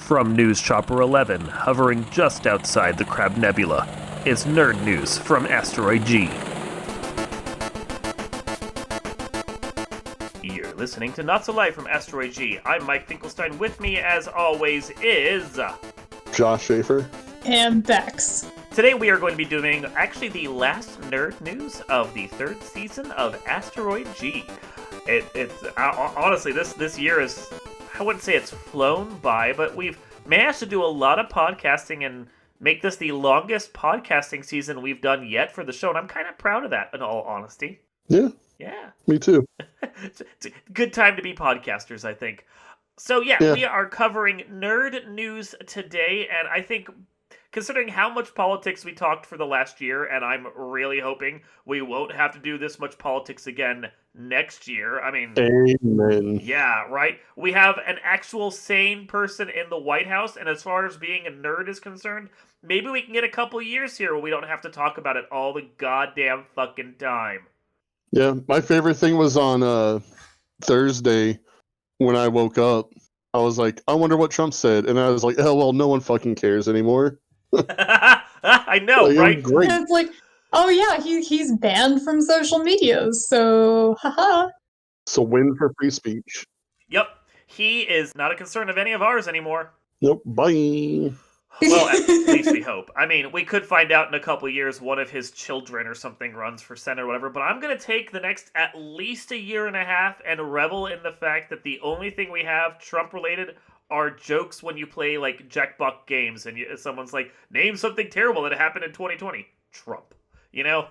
From News Chopper 11, hovering just outside the Crab Nebula, it's nerd news from Asteroid G. You're listening to Not So Live from Asteroid G. I'm Mike Finkelstein. With me, as always, is... Josh Schaefer. And Bex. Today we are going to be doing actually the last nerd news of the third season of Asteroid G. It's honestly, this year is... I wouldn't say it's flown by, but we've managed to do a lot of podcasting and make this the longest podcasting season we've done yet for the show, and I'm kind of proud of that, in all honesty. Yeah. Me too. It's a good time to be podcasters, I think. So yeah, we are covering nerd news today, and I think, considering how much politics we talked for the last year, and I'm really hoping we won't have to do this much politics again next year. I mean, amen. Yeah, right? We have an actual sane person in the White House, and as far as being a nerd is concerned, maybe we can get a couple years here where we don't have to talk about it all the goddamn fucking time. Yeah, my favorite thing was on Thursday when I woke up. I was like, I wonder what Trump said. And I was like, oh, well, no one fucking cares anymore. I know, like, right? Great. And it's like, oh yeah, he's banned from social media, so haha. So win for free speech. Yep. He is not a concern of any of ours anymore. Nope. Bye. Well, at least we hope. I mean, we could find out in a couple years one of his children or something runs for Senate or whatever, but I'm going to take the next at least a year and a half and revel in the fact that the only thing we have Trump-related are jokes when you play, like, Jackbox games and someone's like, name something terrible that happened in 2020. Trump. You know?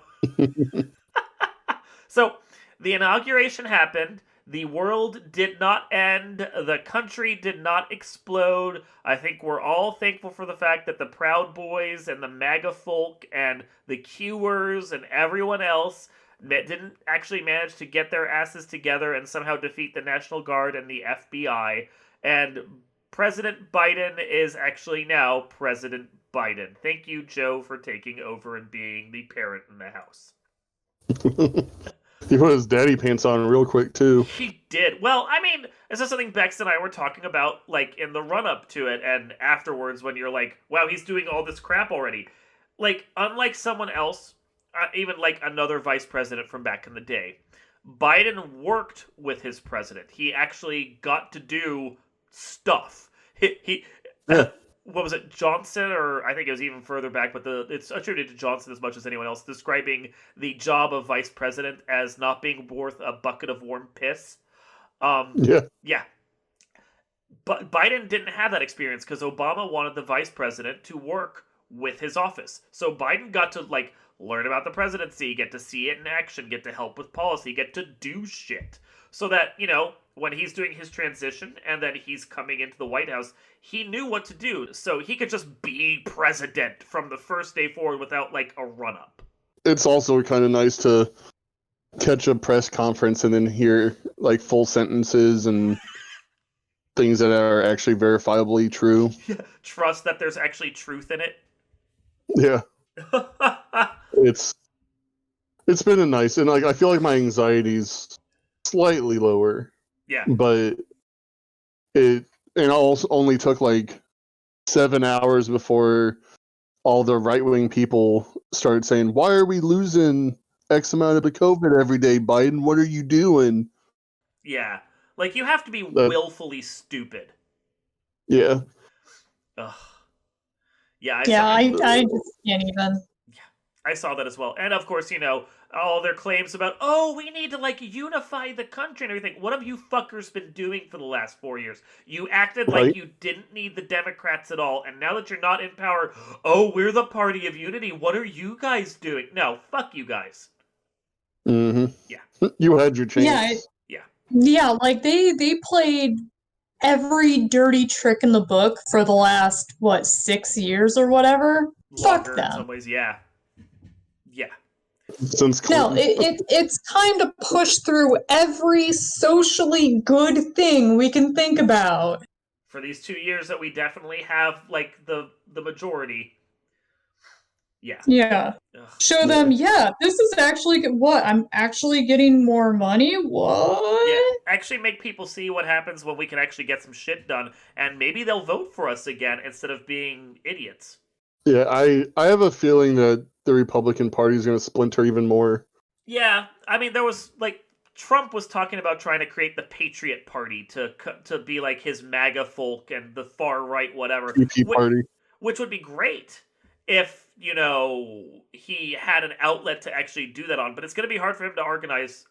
So, the inauguration happened. The world did not end. The country did not explode. I think we're all thankful for the fact that the Proud Boys and the MAGA folk and the Qers and everyone else didn't actually manage to get their asses together and somehow defeat the National Guard and the FBI. And President Biden is actually now President Biden. Thank you, Joe, for taking over and being the parent in the house. He put his daddy pants on real quick, too. He did. Well, I mean, this is something Bex and I were talking about, like, in the run-up to it, and afterwards when you're like, wow, he's doing all this crap already. Like, unlike someone else, even, like, another vice president from back in the day, Biden worked with his president. He actually got to do stuff. What was it, Johnson, or I think it was even further back, but it's attributed to Johnson as much as anyone else, describing the job of vice president as not being worth a bucket of warm piss. Yeah. But Biden didn't have that experience because Obama wanted the vice president to work with his office. So Biden got to, like, learn about the presidency, get to see it in action, get to help with policy, get to do shit. So that, you know, when he's doing his transition and then he's coming into the White House, he knew what to do. So he could just be president from the first day forward without, like, a run-up. It's also kind of nice to catch a press conference and then hear, like, full sentences and things that are actually verifiably true. Yeah, trust that there's actually truth in it. Yeah. It's been a nice, and, like, I feel like my anxiety's slightly lower. Yeah. But it also only took like 7 hours before all the right-wing people started saying, why are we losing X amount of the COVID every day, Biden? What are you doing? Yeah. Like, you have to be willfully stupid. Yeah. Ugh. Yeah, I just can't even. I saw that as well. And of course, you know, all their claims about, oh, we need to, like, unify the country and everything. What have you fuckers been doing for the last 4 years? You acted like you didn't need the Democrats at all, and now that you're not in power, oh, we're the party of unity. What are you guys doing? No, fuck you guys. Mm-hmm. Yeah. You had your chance. Yeah, like, they played every dirty trick in the book for the last, 6 years or whatever? Longer Fuck them. in some ways, yeah. Yeah. No, it's time to push through every socially good thing we can think about. For these 2 years that we definitely have, like, the majority. Yeah. Yeah. Ugh. Show them, this is actually what? I'm actually getting more money? What? Yeah. actually make people see what happens when we can actually get some shit done, and maybe they'll vote for us again instead of being idiots. Yeah, I have a feeling that the Republican Party is going to splinter even more. Yeah, I mean, there was like Trump was talking about trying to create the Patriot Party to be like his MAGA folk and the far right, whatever, PP Party. which would be great if he had an outlet to actually do that on. But it's going to be hard for him to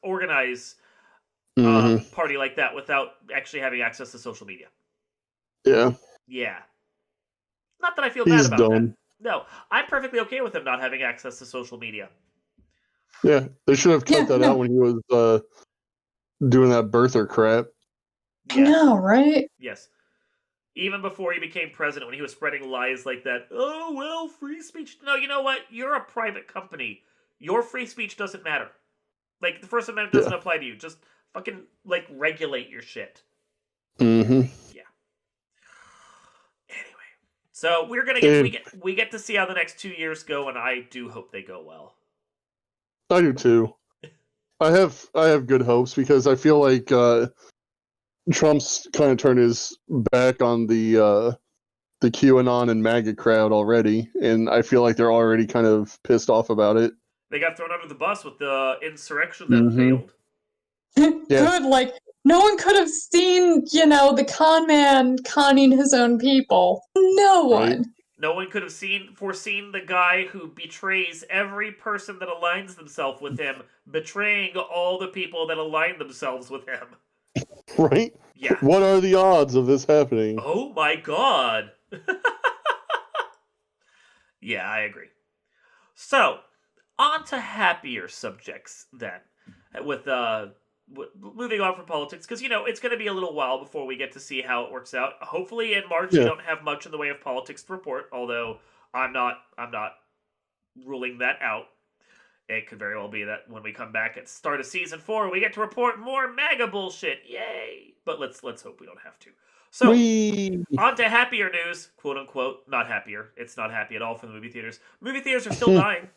organize Hmm. party like that without actually having access to social media. Yeah, Yeah, not that I feel bad he's about that. dumb. No, I'm perfectly okay with him not having access to social media. Yeah, they should have cut that out when he was doing that birther crap. I Yes. know, right? Yes. Even before he became president, when he was spreading lies like that, oh, well, free speech. No, you know what? You're a private company. Your free speech doesn't matter. Like, the First Amendment doesn't apply to you. Just fucking, like, regulate your shit. Mm-hmm. Yeah. Anyway. So, we get to see how the next 2 years go, and I do hope they go well. I do too. I have good hopes because I feel like Trump's kind of turned his back on the QAnon and MAGA crowd already, and I feel like they're already kind of pissed off about it. They got thrown under the bus with the insurrection that failed. Good, like, no one could have seen, the con man conning his own people. No one. Right. No one could have foreseen the guy who betrays every person that aligns themselves with him, betraying all the people that align themselves with him. Right? Yeah. What are the odds of this happening? Oh my god. Yeah, I agree. So, on to happier subjects then, with moving on from politics, because it's going to be a little while before we get to see how it works out. Hopefully, in March we don't have much in the way of politics to report. Although I'm not ruling that out. It could very well be that when we come back at the start of season 4, we get to report more MAGA bullshit. Yay! But let's hope we don't have to. So, on to happier news, quote unquote. Not happier. It's not happy at all for the movie theaters. Movie theaters are still dying.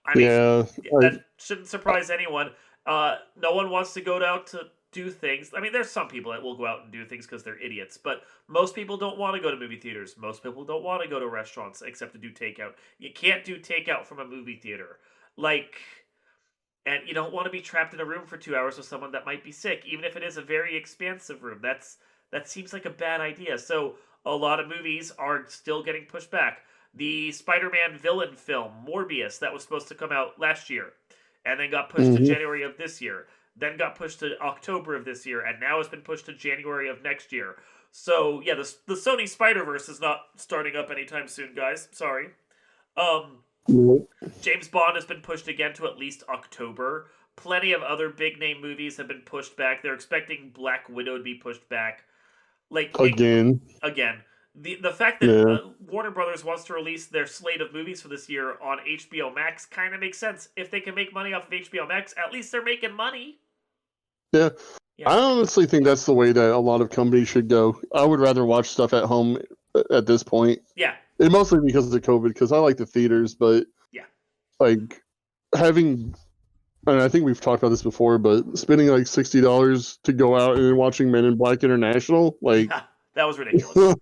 I mean, that shouldn't surprise anyone. No one wants to go out to do things. I mean, there's some people that will go out and do things because they're idiots, but most people don't want to go to movie theaters. Most people don't want to go to restaurants except to do takeout. You can't do takeout from a movie theater. And you don't want to be trapped in a room for 2 hours with someone that might be sick, even if it is a very expansive room. That seems like a bad idea. So a lot of movies are still getting pushed back. The Spider-Man villain film, Morbius, that was supposed to come out last year, and then got pushed to January of this year, then got pushed to October of this year, and now has been pushed to January of next year. So, yeah, the Sony Spider-Verse is not starting up anytime soon, guys. Sorry. James Bond has been pushed again to at least October. Plenty of other big-name movies have been pushed back. They're expecting Black Widow to be pushed back. Again. The fact that Warner Brothers wants to release their slate of movies for this year on HBO Max kind of makes sense. If they can make money off of HBO Max, at least they're making money. Yeah. I honestly think that's the way that a lot of companies should go. I would rather watch stuff at home at this point. Yeah. And mostly because of COVID, because I like the theaters, but like having, and I think we've talked about this before, but spending like $60 to go out and watching Men in Black International, like that was ridiculous.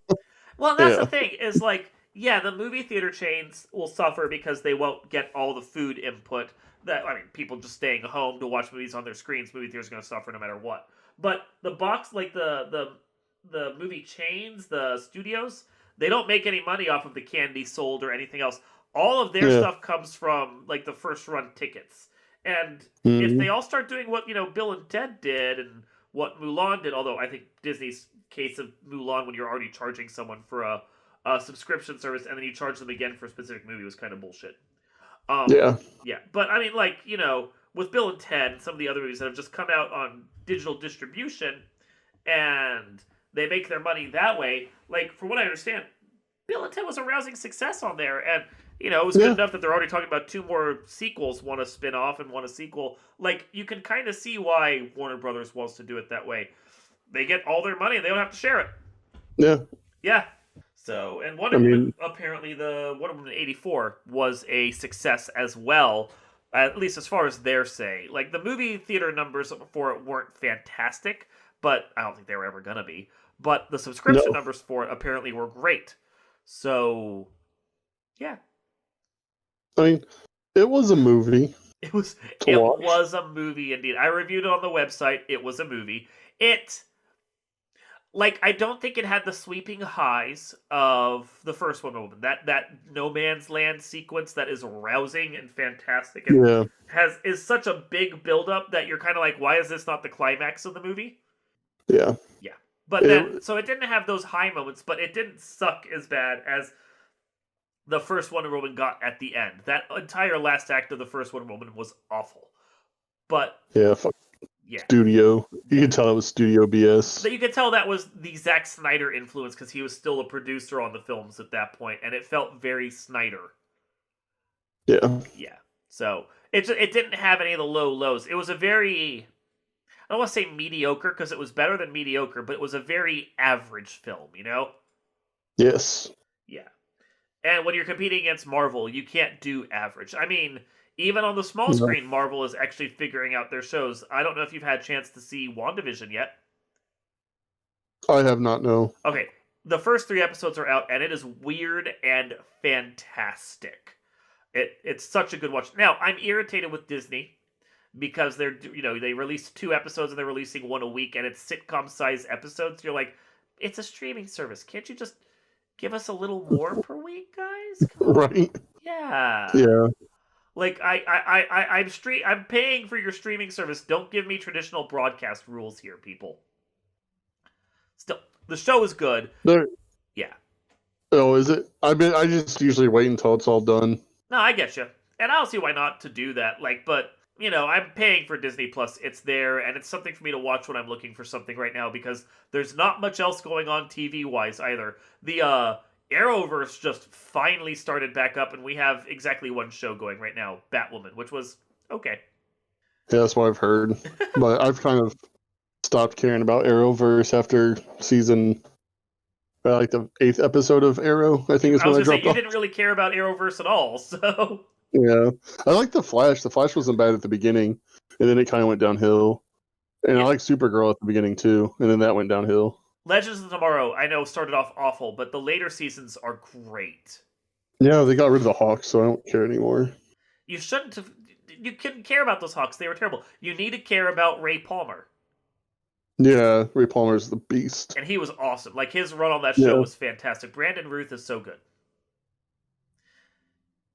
Well, that's the thing is the movie theater chains will suffer because they won't get all the food input. People just staying home to watch movies on their screens. Movie theaters are going to suffer no matter what. But the box, the movie chains, the studios, they don't make any money off of the candy sold or anything else. All of their stuff comes from the first run tickets. And if they all start doing what Bill and Ted did and what Mulan did, although I think Disney's case of Mulan, when you're already charging someone for a subscription service and then you charge them again for a specific movie, was kind of bullshit. But I mean, with Bill and Ted and some of the other movies that have just come out on digital distribution and they make their money that way, from what I understand, Bill and Ted was a rousing success on there, and it was good enough that they're already talking about 2 more sequels, one a spin-off and one a sequel. You can kind of see why Warner Brothers wants to do it that way. They get all their money, and they don't have to share it. Yeah. So, and Wonder Woman, apparently the Wonder Woman 84 was a success as well, at least as far as they're saying. The movie theater numbers for it weren't fantastic, but I don't think they were ever gonna be. But the subscription No, numbers for it apparently were great. So yeah, I mean, it was a movie it was to it watch. was a movie indeed. I reviewed it on the website. It was a movie. It like I don't think it had the sweeping highs of the first Wonder Woman. That no man's land sequence that is rousing and fantastic and Yeah, is such a big build up that you're kind of like, why is this not the climax of the movie? yeah. Yeah. But then It so it didn't have those high moments, but it didn't suck as bad as the first Wonder Woman got at the end. That entire last act of the first Wonder Woman was awful. But yeah. Fuck yeah. studio. You Yeah. could tell it was studio BS. That you could tell that was the Zack Snyder influence because he was still a producer on the films at that point, and it felt very Snyder. Yeah, Yeah. So it didn't have any of the low lows. It was a very I don't want to say mediocre because it was better than mediocre, but it was a very average film, you know? yes. Yeah. And when you're competing against Marvel, you can't do average. I mean, even on the small No, screen, Marvel is actually figuring out their shows. I don't know if you've had a chance to see WandaVision yet. I have not. No. Okay, the first 3 episodes are out, and it is weird and fantastic. It's such a good watch. Now, I'm irritated with Disney because they released 2 episodes and they're releasing one a week, and it's sitcom size episodes. You're like, it's a streaming service. Can't you just give us a little more per week, guys? Come on. Right. Yeah. Yeah. Like I'm paying for your streaming service. Don't give me traditional broadcast rules here, people. Still, the show is good. There. Yeah. Oh, is it? I just usually wait until it's all done. No, I get you, and I don't see why not to do that. Like, but I'm paying for Disney Plus. It's there, and it's something for me to watch when I'm looking for something right now because there's not much else going on TV wise either. The Arrowverse just finally started back up, and we have exactly one show going right now, Batwoman, which was okay. Yeah, that's what I've heard. But I've kind of stopped caring about Arrowverse after season, like the 8th episode of Arrow. I think is I was when I gonna say dropped you off. didn't really care about Arrowverse at all, so Yeah, I like the Flash. The Flash wasn't bad at the beginning, and then it kind of went downhill. And I yeah. like Supergirl at the beginning too, and then that went downhill. Legends of Tomorrow, I know, started off awful, but the later seasons are great. Yeah, they got rid of the Hawks, so I don't care anymore. You shouldn't have. You couldn't care about those Hawks. They were terrible. You need to care about Ray Palmer. Yeah, Ray Palmer's the beast. And he was awesome. Like, his run on that show Yeah, was fantastic. Brandon Ruth is so good.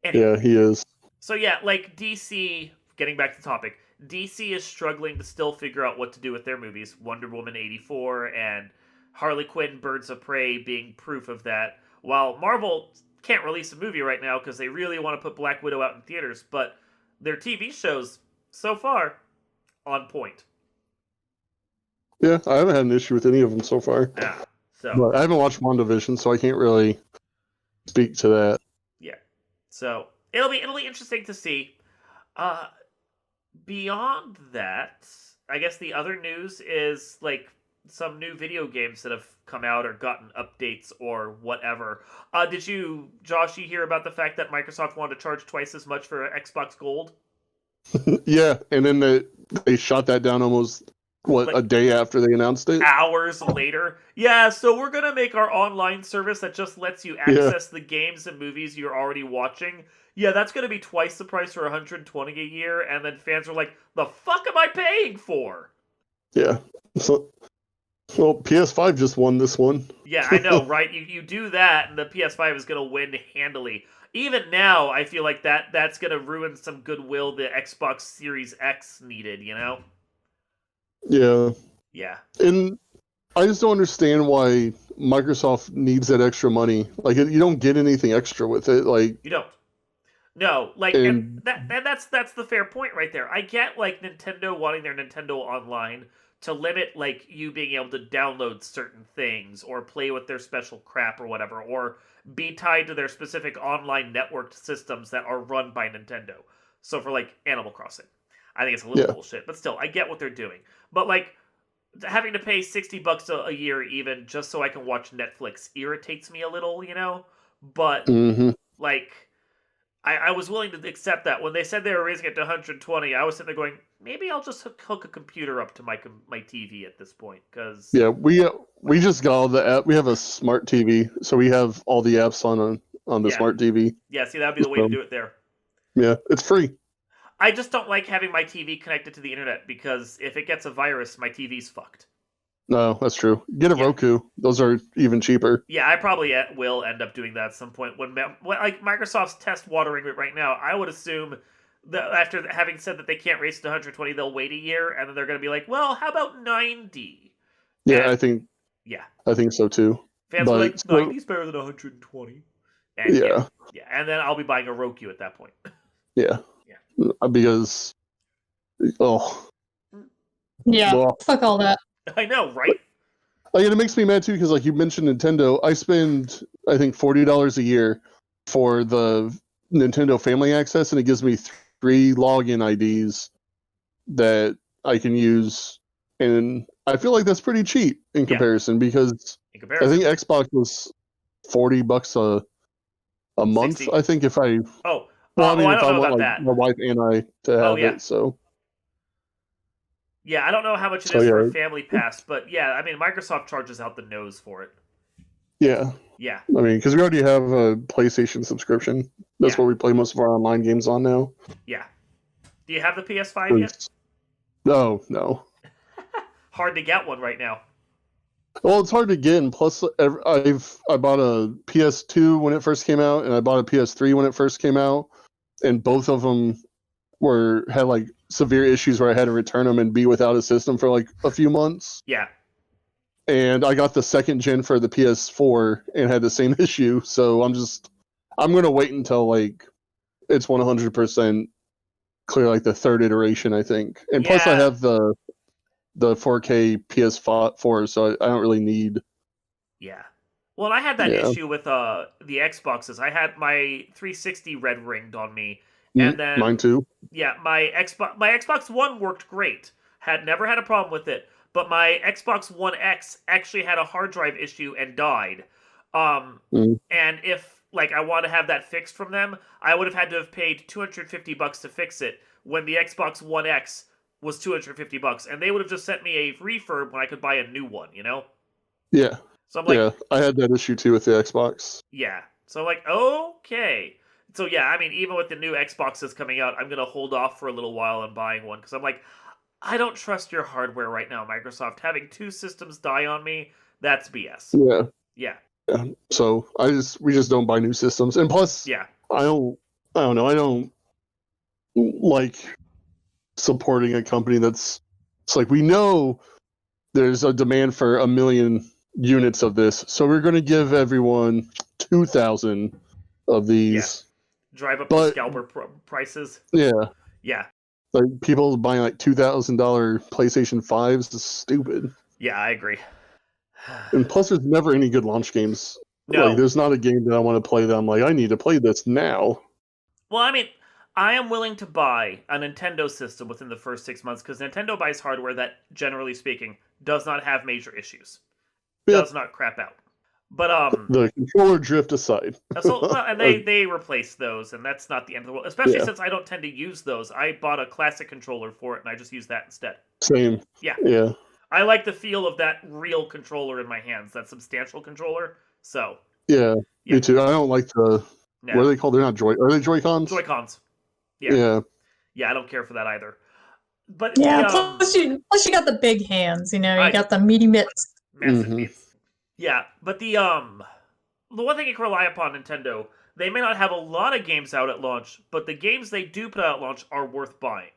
Anyway, yeah, he is. so yeah, like DC, getting back to the topic, DC is struggling to still figure out what to do with their movies. Wonder Woman 84 and Harley Quinn Birds of Prey being proof of that. While Marvel can't release a movie right now because they really want to put Black Widow out in theaters, but their TV shows, so far, on point. Yeah, I haven't had an issue with any of them so far. Yeah. So, But I haven't watched WandaVision, so I can't really speak to that. yeah. So, it'll be interesting to see. Uh, Beyond that, I guess the other news is like some new video games that have come out or gotten updates or whatever. Did you, Josh, you hear about the fact that Microsoft wanted to charge twice as much for Xbox Gold? Yeah, and then they shot that down almost, Like a day after they announced it? hours later. Yeah, so we're gonna make our online service that just lets you access the games and movies you're already watching. Yeah, that's gonna be twice the price for 120 a year, and then fans are like, "The fuck am I paying for?" Yeah. So, well, PS5 just won this one. Yeah, I know, right? You do that, and the PS5 is gonna win handily. Even now, I feel like that's gonna ruin some goodwill the Xbox Series X needed. Yeah. Yeah. And I just don't understand why Microsoft needs that extra money. Like, you don't get anything extra with it. Like, You don't. No, like, and and that's the fair point right there. I get like Nintendo wanting their Nintendo Online to limit like you being able to download certain things or play with their special crap or whatever, or be tied to their specific online networked systems that are run by Nintendo. So for like Animal Crossing, I think it's a little yeah, bullshit, but still, I get what they're doing. But like having to pay $60 a year even just so I can watch Netflix irritates me a little, But hmm like I was willing to accept that. When they said they were raising it to 120, I was sitting there going, maybe I'll just hook a computer up to my TV at this point, because Yeah, we just got all the app. We have a smart TV, so we have all the apps on the Yeah. smart TV. yeah, see, that'd be the way to do it there. Yeah, it's free. I just don't like having my TV connected to the internet, because if it gets a virus, my TV's fucked. No, that's true. Get a Yeah. Roku. Those are even cheaper. Yeah, I probably will end up doing that at some point. When like Microsoft's test watering it right now, I would assume that after having said that they can't raise it to 120, they'll wait a year, and then they're going to be like, well, how about 90? Yeah, And, I think so too. fans are like, But 90's better than 120. And yeah, and then I'll be buying a Roku at that point. yeah, because Yeah, well, fuck all that. I know, right? like, it makes me mad too because like you mentioned Nintendo. I spend I think $40 a year for the Nintendo Family Access, and it gives me 3 login IDs that I can use, and I feel like that's pretty cheap in comparison because In I comparison. think Xbox was $40 a month. 60. I think if I Oh, well, I mean, I if don't I know want about like that. my wife and I to have yeah. it, so Yeah, I don't know how much it So, is for a yeah. Family Pass, but yeah, I mean, Microsoft charges out the nose for it. yeah. Yeah. I mean, because we already have a PlayStation subscription. That's Yeah. what we play most of our online games on now. Yeah. Do you have the PS5 yet? No. Hard to get one right now. Well, it's hard to get, and plus, I bought a PS2 when it first came out, and I bought a PS3 when it first came out, and both of them had like severe issues where I had to return them and be without a system for like a few months. Yeah. And I got the second gen for the PS4 and had the same issue. So I'm gonna wait until like it's 100% clear, like the third iteration, I think. And plus, I Yeah. have the 4K PS4, so I don't really need. Yeah. Well, I had that Yeah. issue with the Xboxes. I had my 360 red ringed on me, and then Mine too. yeah, my Xbox One worked great. Had never had a problem with it, but my Xbox One X actually had a hard drive issue and died. Mm. And if like I want to have that fixed from them, I would have had to have paid $250 to fix it when the Xbox One X was $250, and they would have just sent me a refurb when I could buy a new one, you know? Yeah. So I'm like, Yeah, I had that issue too with the Xbox. yeah. So I'm like, okay. So yeah, I mean, even with the new Xboxes coming out, I'm gonna hold off for a little while on buying one, because I'm like, I don't trust your hardware right now, Microsoft. Having 2 systems die on me, that's BS. Yeah. Yeah. So we just don't buy new systems, and plus, Yeah. I don't know. I don't like supporting a company it's like, we know there's a demand for 1 million units of this, so we're going to give everyone 2,000 of these. Drive up the scalper prices. Yeah. Yeah. Like, people buying like $2,000 PlayStation 5s is stupid. Yeah, I agree. And plus, there's never any good launch games. No. Like, there's not a game that I want to play that I'm like, I need to play this now. Well, I mean, I am willing to buy a Nintendo system within the first 6 months, because Nintendo buys hardware that, generally speaking, does not have major issues. Yeah. Does not crap out. But the controller drift aside. and they replace those, and that's not the end of the world. Especially since I don't tend to use those. I bought a classic controller for it, and I just use that instead. Same. Yeah. Yeah. I like the feel of that real controller in my hands, that substantial controller. So. Yeah. Me too. I don't like the. No. What are they called? They're not Joy. Are they Joy-Cons? Joy-Cons. Yeah. Yeah, I don't care for that either. But yeah, plus you got the big hands, you know, you got the meaty mitts. Massive mitts. Yeah, but the one thing you can rely upon Nintendo, they may not have a lot of games out at launch, but the games they do put out at launch are worth buying.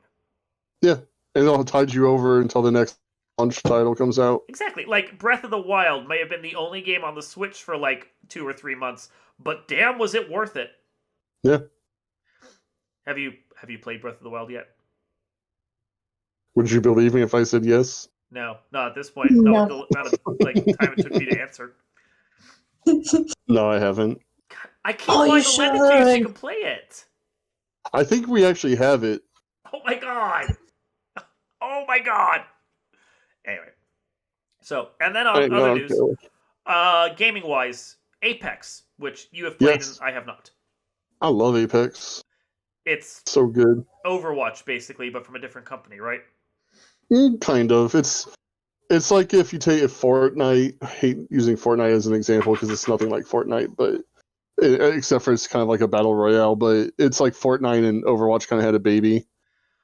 Yeah, and they'll tide you over until the next launch title comes out. Exactly. Like, Breath of the Wild may have been the only game on the Switch for like 2 or 3 months, but damn was it worth it. Yeah. Have you played Breath of the Wild yet? Would you believe me if I said yes? No, not at this point. No. Not the amount of time it took me to answer. No, I haven't. God, I can't find the link to you so you can play it. I think we actually have it. Oh my god! Oh my god! Anyway. So, and then on other news, gaming-wise, Apex, which you have played and I have not. I love Apex. It's So good. Overwatch basically, but from a different company, right? Kind of. It's like if you take Fortnite. I hate using Fortnite as an example because it's nothing like Fortnite, but except for it's kind of like a battle royale. But it's like Fortnite and Overwatch kind of had a baby.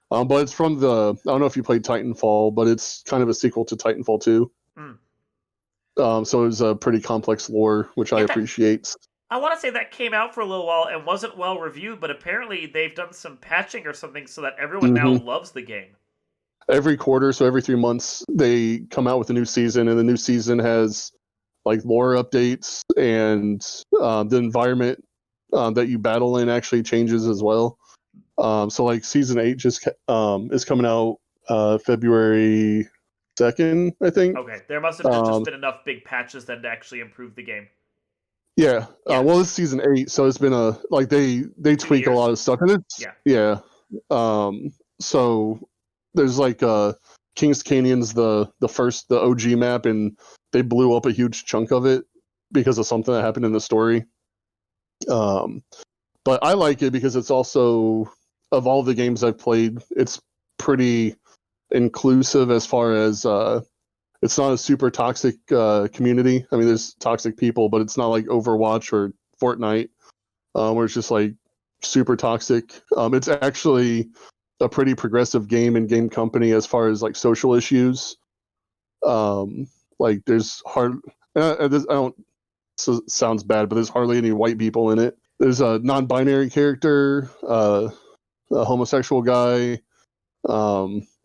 But it's from the. I don't know if you played Titanfall, but it's kind of a sequel to Titanfall 2. Mm. So it's a pretty complex lore, which I Yeah, appreciate. I want to say that came out for a little while and wasn't well reviewed, but apparently they've done some patching or something so that everyone now hmm loves the game. Every quarter, so every 3 months, they come out with a new season, and the new season has like lore updates, and the environment that you battle in actually changes as well. So like season 8 just is coming out February 2nd, I think. Okay, there must have just been enough big patches then to actually improve the game. Yeah. Yeah. Well, it's season 8, so it's been a like they 2 tweak a years. lot of stuff, and it's Yeah. So there's like Kings Canyon's the OG map, and they blew up a huge chunk of it because of something that happened in the story. But I like it because it's also, of all the games I've played, it's pretty inclusive as far as it's not a super toxic community. I mean, there's toxic people, but it's not like Overwatch or Fortnite, where it's just like super toxic. It's actually a pretty progressive game and game company as far as like social issues. Like there's I don't, so sounds bad, but there's hardly any white people in it. There's a non-binary character, a homosexual guy,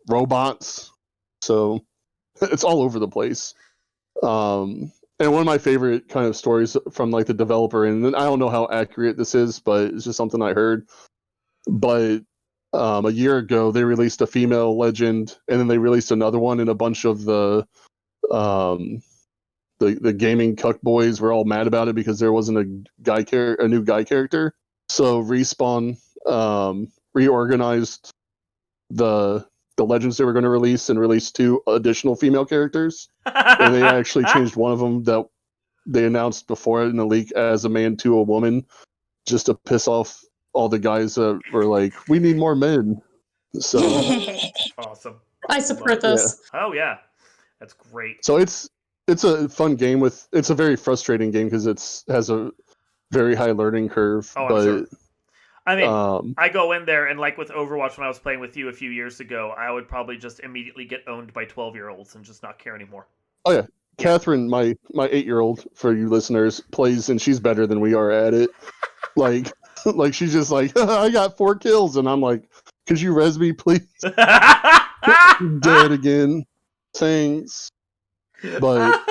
robots. So it's all over the place. And one of my favorite kind of stories from like the developer, and I don't know how accurate this is, but it's just something I heard. But a year ago, they released a female legend, and then they released another one, and a bunch of um, the gaming cuck boys were all mad about it because there wasn't a new guy character. So Respawn reorganized the legends they were going to release and released 2 additional female characters, and they actually changed one of them that they announced before it in the leak as a man to a woman, just to piss off all the guys that were like, "We need more men." So Awesome. I support this. Oh yeah, that's great. so it's a fun game it's a very frustrating game because it's has a very high learning curve, Oh, I'm but sure. I mean, I go in there and like with Overwatch when I was playing with you a few years ago, I would probably just immediately get owned by 12-year-olds and just not care anymore. oh yeah, Catherine, my 8-year-old, for you listeners, plays, and she's better than we are at it. Like like she's just like, I got 4 kills, and I'm like, could you res me, please? Dead again. Thanks. But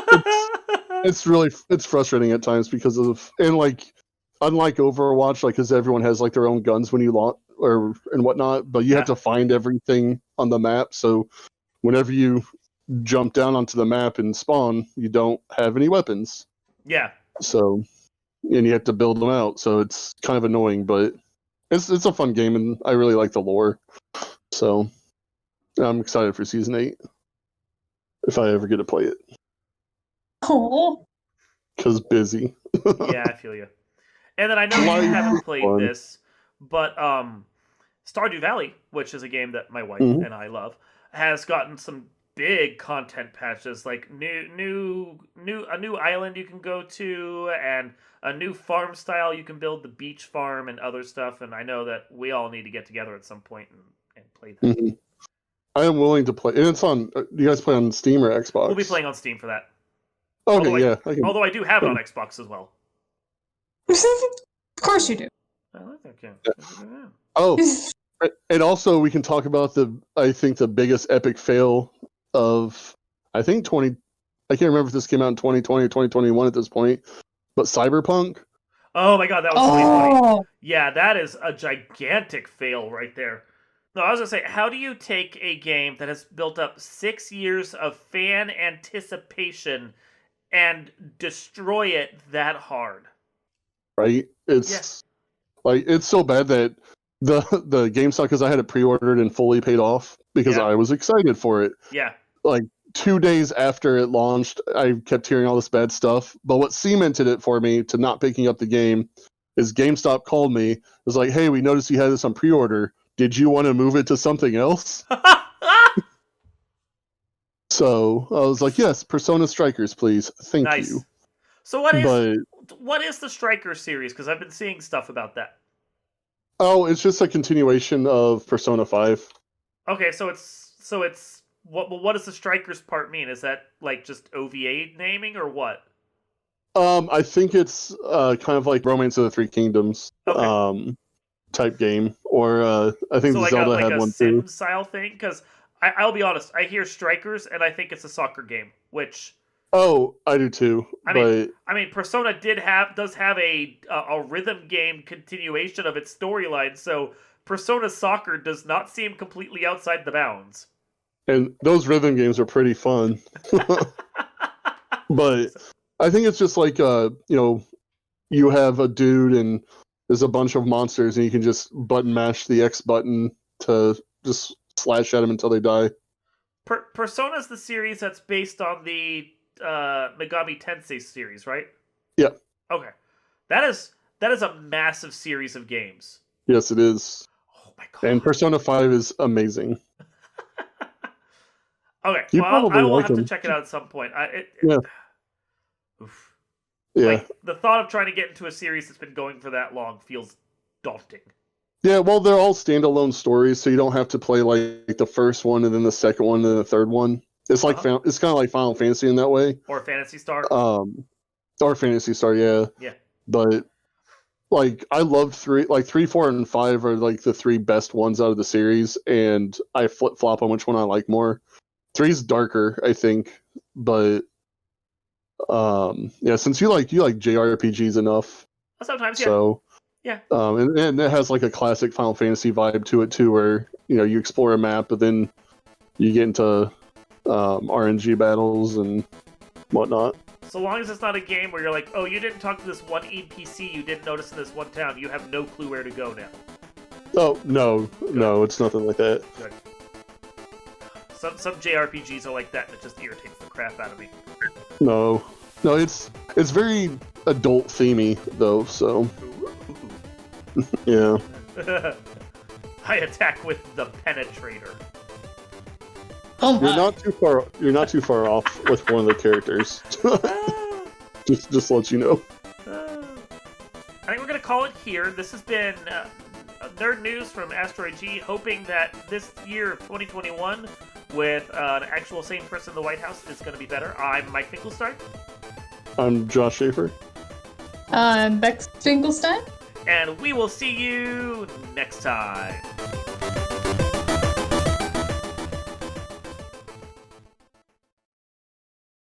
it's frustrating at times because of, and like, unlike Overwatch, like, because everyone has like their own guns when you launch or and whatnot, but you have to find everything on the map. So whenever you jump down onto the map and spawn, you don't have any weapons. Yeah. So, and you have to build them out. So it's kind of annoying, but it's a fun game, and I really like the lore. So I'm excited for season 8 if I ever get to play it. Oh. Because busy. Yeah, I feel you. And then I know you haven't played this, but Stardew Valley, which is a game that my wife and I love, has gotten some big content patches, like a new island you can go to, and a new farm style you can build, the beach farm and other stuff. And I know that we all need to get together at some point and play that. Mm-hmm. I am willing to play, and it's on. Do you guys play on Steam or Xbox? We'll be playing on Steam for that. Okay, Although I do have it on Xbox as well. Of course you do. Okay. Oh, and also we can talk about I think the biggest epic fail of, I think I can't remember if this came out in 2020 or 2021 at this point, but Cyberpunk. Oh my god, that was 2020. Yeah, that is a gigantic fail right there. No, I was gonna say, how do you take a game that has built up 6 years of fan anticipation and destroy it that hard? Right? It's like, it's so bad that the GameStop, because I had it pre-ordered and fully paid off because I was excited for it. Yeah. Like 2 days after it launched, I kept hearing all this bad stuff. But what cemented it for me to not picking up the game is GameStop called me. It was like, hey, we noticed you had this on pre-order. Did you want to move it to something else? So I was like, yes, Persona Strikers, please. Thank Nice. you. So what is the Striker series? Because I've been seeing stuff about that. Oh, it's just a continuation of Persona 5. Okay, so it's what does the Strikers part mean? Is that like just OVA naming or what? I think it's kind of like Romance of the Three Kingdoms type game, or I think So like Zelda a had one sim too. style thing? Because I'll be honest, I hear Strikers and I think it's a soccer game, which Oh, I do too, but I mean, Persona does have a rhythm game continuation of its storyline, so Persona Soccer does not seem completely outside the bounds. and those rhythm games are pretty fun. But I think it's just like you have a dude and there's a bunch of monsters and you can just button mash the X button to just slash at them until they die. Persona's the series that's based on the Megami Tensei series, right? Yeah. Okay, that is a massive series of games. Yes, it is. Oh my god! And Persona 5 is amazing. Okay, You well, probably I will like have to them. check it out at some point. Yeah. Oof. Yeah. Like the thought of trying to get into a series that's been going for that long feels daunting. Yeah, well, they're all standalone stories, so you don't have to play like the first one and then the second one and then the third one. It's like it's kind of like Final Fantasy in that way. Or Phantasy Star. Or Phantasy Star, yeah. Yeah. But like, I loved 3, 4, and 5 are like the 3 best ones out of the series, and I flip flop on which one I like more. 3's darker, I think, but yeah, since you like JRPGs enough, Sometimes, yeah. so. Yeah. And it has like a classic Final Fantasy vibe to it too, where you explore a map, but then you get into RNG battles and whatnot. So long as it's not a game where you're like, oh, you didn't talk to this one NPC you didn't notice in this one town, you have no clue where to go now. Oh no, no, it's nothing like that. Good. Some JRPGs are like that, and it just irritates the crap out of me. No, it's very adult themey though, so. Yeah. I attack with the Penetrator. Oh my. You're not too far off with one of the characters. just to let you know. I think we're gonna call it here. This has been nerd news from Asteroid G. Hoping that this year of 2021, with an actual sane person in the White House, is gonna be better. I'm Mike Finkelstein. I'm Josh Schaefer. I'm Bex Finkelstein. And we will see you next time.